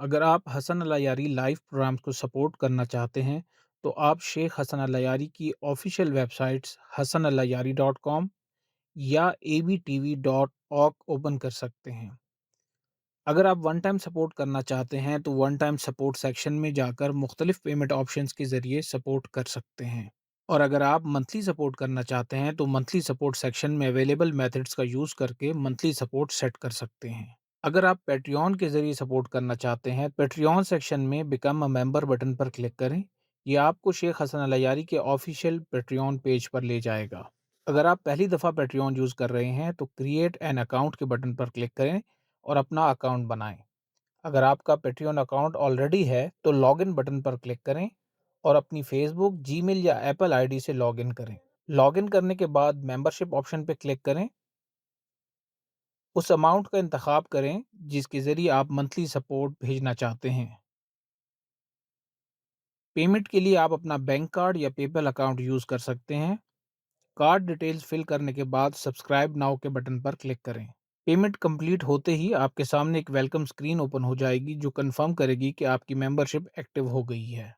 اگر آپ حسن العیاری live programmes کو سپورٹ کرنا چاہتے ہیں تو آپ شیخ حسن العیاری کی آفیشیل ویب سائٹس حسن العیاری ڈاٹ کام یا abtv.org اوپن کر سکتے ہیں۔ اگر آپ ون ٹائم سپورٹ کرنا چاہتے ہیں تو ون ٹائم سپورٹ سیکشن میں جا کر مختلف پیمنٹ آپشنز کے ذریعے سپورٹ کر سکتے ہیں، اور اگر آپ منتھلی سپورٹ کرنا چاہتے ہیں تو منتھلی سپورٹ سیکشن میں اویلیبل میتھڈز کا یوز کر کے منتھلی سپورٹ سیٹ کر سکتے ہیں۔ اگر آپ پیٹریون کے ذریعے سپورٹ کرنا چاہتے ہیں، پیٹریون سیکشن میں become a member button per click کریں۔ یہ آپ کو شیخ حسن العیاری کے آفیشیل پیٹریون پیج پر لے جائے گا۔ اگر آپ پہلی دفعہ پیٹریون یوز کر رہے ہیں تو کریٹ این اکاؤنٹ کے بٹن پر کلک کریں اور اپنا اکاؤنٹ بنائیں۔ اگر آپ کا پیٹریون اکاؤنٹ آلریڈی ہے تو log in button per click کریں اور اپنی فیس بک، جی میل یا ایپل آئی ڈی سے لاگ ان کریں۔ لاگ ان کرنے کے بعد ممبرشپ آپشن پہ کلک کریں، اس اماؤنٹ کا انتخاب کریں جس کے ذریعے آپ منتھلی سپورٹ بھیجنا چاہتے ہیں۔ پیمنٹ کے لیے آپ اپنا بینک کارڈ یا پے پل اکاؤنٹ یوز کر سکتے ہیں۔ کارڈ ڈیٹیلز فل کرنے کے بعد سبسکرائب ناؤ کے بٹن پر کلک کریں۔ پیمنٹ کمپلیٹ ہوتے ہی آپ کے سامنے ایک ویلکم اسکرین اوپن ہو جائے گی جو کنفرم کرے گی کہ آپ کی ممبرشپ ایکٹیو ہو گئی ہے۔